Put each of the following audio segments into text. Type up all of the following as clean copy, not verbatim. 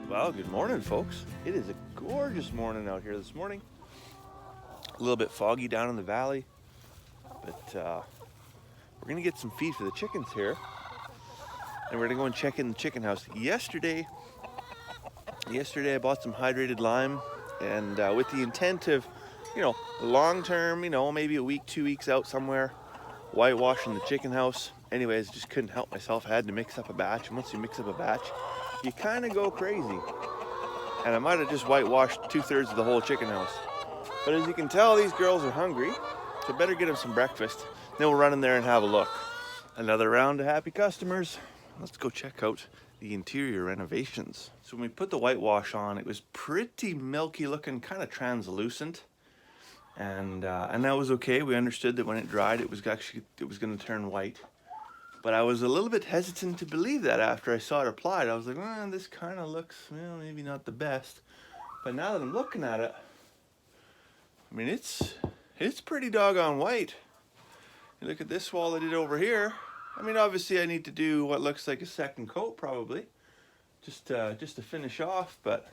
Well, good morning, folks. It is a gorgeous morning out here this morning. A little bit foggy down in the valley, but we're gonna get some feed for the chickens here, and we're gonna go and check in the chicken house. Yesterday I bought some hydrated lime, and with the intent of, long term, maybe a week, 2 weeks out somewhere, whitewashing the chicken house. Anyways, just couldn't help myself. I had to mix up a batch, and once you mix up a batch, you kind of go crazy. And I might have just whitewashed 2/3 of the whole chicken house. But as you can tell, these girls are hungry, so better get them some breakfast. Then we'll run in there and have a look. Another round of happy customers. Let's go check out the interior renovations. So when we put the whitewash on, it was pretty milky looking, kind of translucent. And that was okay. We understood that when it dried, it was going to turn white. But I was a little bit hesitant to believe that after I saw it applied. I was like, this kind of looks, maybe not the best. But now that I'm looking at it, I mean, it's pretty doggone white. You look at this wall I did over here. I mean, obviously I need to do what looks like a second coat probably, just to finish off. But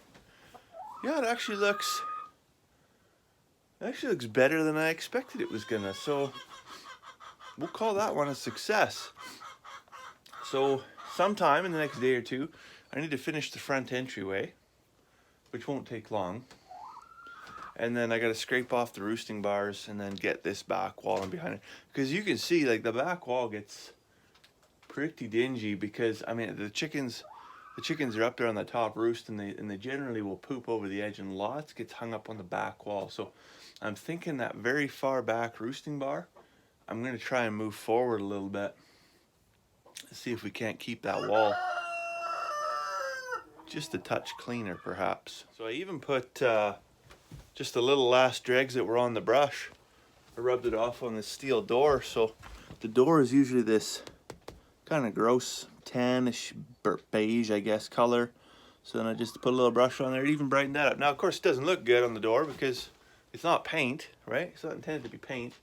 yeah, it actually looks better than I expected it was gonna. So we'll call that one a success. So sometime in the next day or two, I need to finish the front entryway, which won't take long. And then I got to scrape off the roosting bars and then get this back wall in behind it. Because you can see, like, the back wall gets pretty dingy because, I mean, the chickens are up there on the top roost, and they generally will poop over the edge, and lots gets hung up on the back wall. So I'm thinking that very far back roosting bar, I'm going to try and move forward a little bit. See if we can't keep that wall just a touch cleaner, perhaps. So I even put just the little last dregs that were on the brush. I rubbed it off on the steel door. So the door is usually this kind of gross tannish beige, I guess, color. So then I just put a little brush on there. It even brightened that up. Now, of course, it doesn't look good on the door because it's not paint, right? It's not intended to be paint.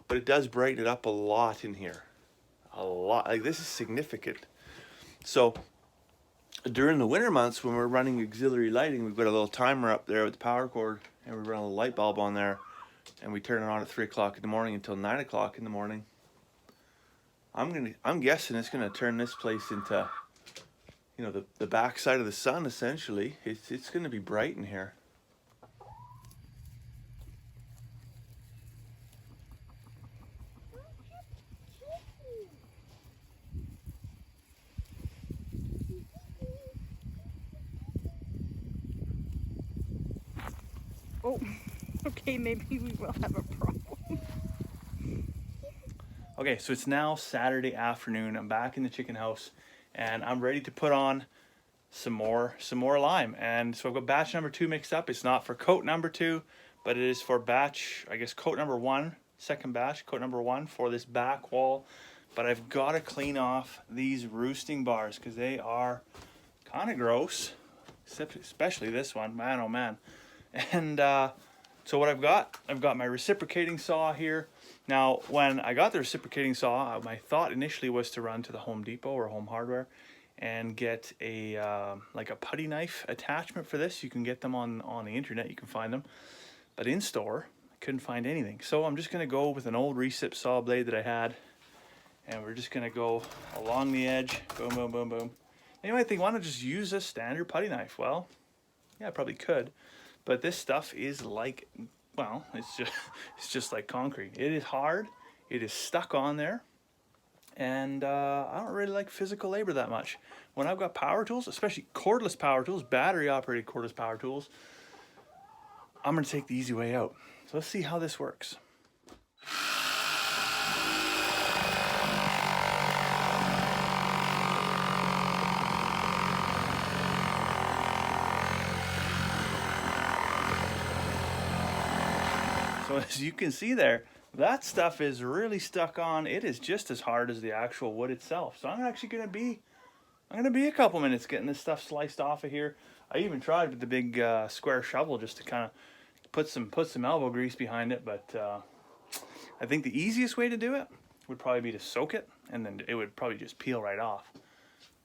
But it does brighten it up a lot in here. A lot. Like, this is significant. So during the winter months when we're running auxiliary lighting, we've got a little timer up there with the power cord, and we run a little light bulb on there, and we turn it on at 3 o'clock in the morning until 9 o'clock in the morning. I'm guessing it's gonna turn this place into, the backside of the sun, essentially. It's gonna be bright in here. Oh, okay, maybe we will have a problem. Okay, so it's now Saturday afternoon. I'm back in the chicken house, and I'm ready to put on some more lime. And so I've got batch number 2 mixed up. It's not for coat number 2, but it is for batch, I guess, coat number 1, second batch, coat number 1 for this back wall. But I've got to clean off these roosting bars because they are kind of gross, especially this one, man, oh man. And so what I've got my reciprocating saw here. Now, when I got the reciprocating saw, my thought initially was to run to the Home Depot or Home Hardware and get a like a putty knife attachment for this. You can get them on the internet, you can find them. But in store, I couldn't find anything. So I'm just gonna go with an old recip saw blade that I had, and we're just gonna go along the edge, boom, boom, boom, boom. And you might think, why not just use a standard putty knife? Well, yeah, I probably could. But this stuff is like, well, it's just like concrete. It is hard. It is stuck on there. And I don't really like physical labor that much. When I've got power tools, especially cordless power tools, battery operated cordless power tools, I'm gonna take the easy way out. So let's see how this works. So as you can see there, that stuff is really stuck on. It is just as hard as the actual wood itself. So I'm gonna be a couple minutes getting this stuff sliced off of here. I even tried with the big square shovel just to kind of put some elbow grease behind it, but I think the easiest way to do it would probably be to soak it, and then it would probably just peel right off.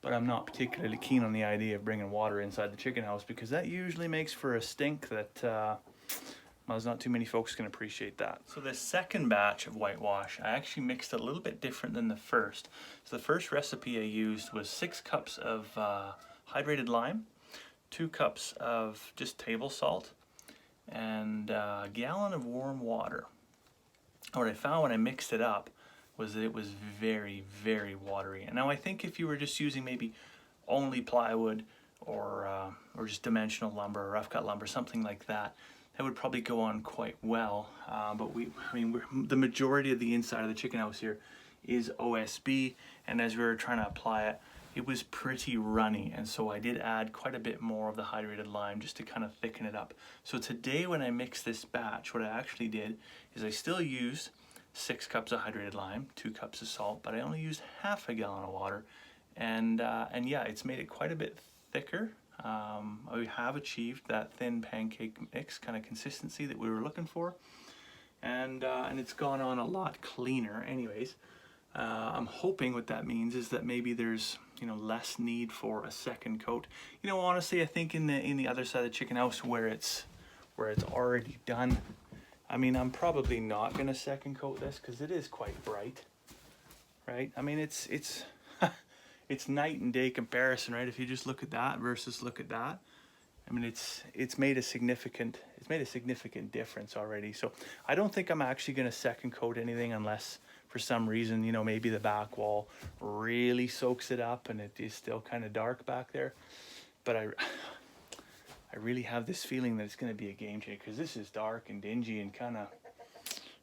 but I'm not particularly keen on the idea of bringing water inside the chicken house because that usually makes for a stink that, well, there's not too many folks can appreciate that. So this second batch of whitewash, I actually mixed it a little bit different than the first. So the first recipe I used was 6 cups of hydrated lime, 2 cups of just table salt, and a gallon of warm water. What I found when I mixed it up was that it was very, very watery. And now I think if you were just using maybe only plywood or just dimensional lumber or rough cut lumber, something like that, that would probably go on quite well. But the majority of the inside of the chicken house here is OSB, and as we were trying to apply it, it was pretty runny, and so I did add quite a bit more of the hydrated lime just to kind of thicken it up. So today when I mixed this batch, what I actually did is I still used 6 cups of hydrated lime, 2 cups of salt, but I only used half a gallon of water, and yeah, it's made it quite a bit thicker. We have achieved that thin pancake mix kind of consistency that we were looking for, and it's gone on a lot cleaner. Anyways, I'm hoping what that means is that maybe there's, you know, less need for a second coat. You know, honestly, I think in the other side of the chicken house where it's already done, I mean, I'm probably not gonna second coat this because it is quite bright, right? I mean, it's it's night and day comparison, right? If you just look at that versus look at that, I mean, it's made a significant difference already. So I don't think I'm actually gonna second coat anything unless for some reason, you know, maybe the back wall really soaks it up and it is still kind of dark back there. But I really have this feeling that it's going to be a game changer because this is dark and dingy and kind of,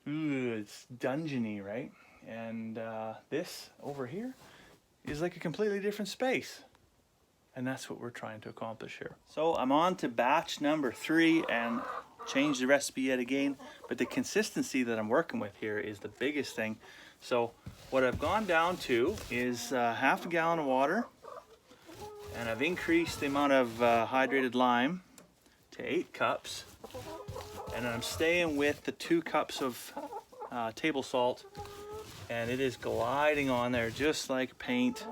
it's dungeony, right? And this over here is like a completely different space. And that's what we're trying to accomplish here. So I'm on to batch number 3 and change the recipe yet again, but the consistency that I'm working with here is the biggest thing. So what I've gone down to is half a gallon of water, and I've increased the amount of hydrated lime to 8 cups, and I'm staying with the 2 cups of table salt, and it is gliding on there just like paint,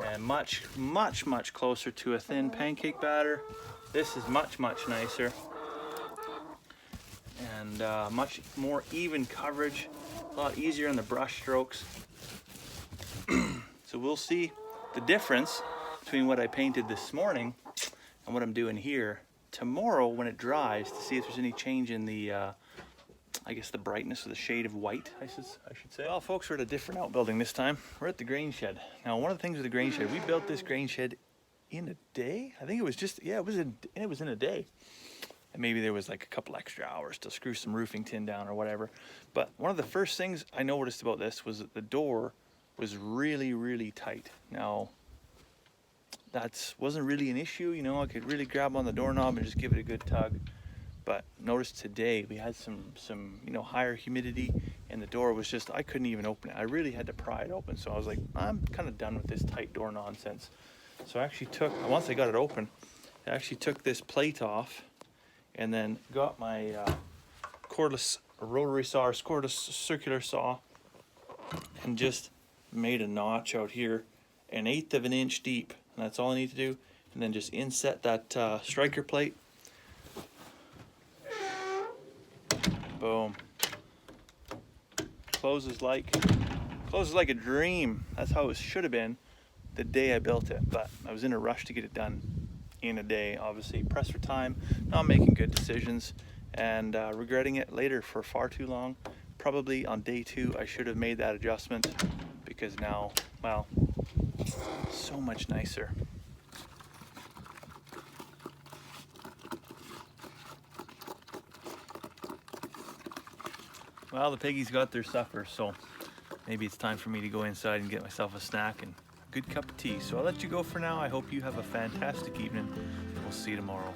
and much closer to a thin pancake batter. This is much nicer, and much more even coverage, a lot easier on the brush strokes. So we'll see the difference between what I painted this morning and what I'm doing here tomorrow when it dries, to see if there's any change in the I guess the brightness or the shade of white, I should say. Well, folks, we're at a different outbuilding this time. We're at the grain shed. Now, one of the things with the grain shed, we built this grain shed in a day. I think it was just, yeah, it was in a day. And maybe there was like a couple extra hours to screw some roofing tin down or whatever. But one of the first things I noticed about this was that the door was really tight. Now, that wasn't really an issue, you know, I could really grab on the doorknob and just give it a good tug. But notice today we had some you know, higher humidity, and the door was just, I couldn't even open it. I really had to pry it open. So I was like, I'm kind of done with this tight door nonsense. So I actually once I got it open, I actually took this plate off and then got my cordless rotary saw, or cordless circular saw, and just made a notch out here, 1/8 of an inch deep. And that's all I need to do. And then just inset that striker plate. Boom. Closes like a dream. That's how it should have been the day I built it, but I was in a rush to get it done in a day, obviously pressed for time, not making good decisions, and regretting it later for far too long. Probably on day 2 I should have made that adjustment, because now, well, so much nicer. Well, the piggies got their supper, so maybe it's time for me to go inside and get myself a snack and a good cup of tea. So I'll let you go for now. I hope you have a fantastic evening. We'll see you tomorrow.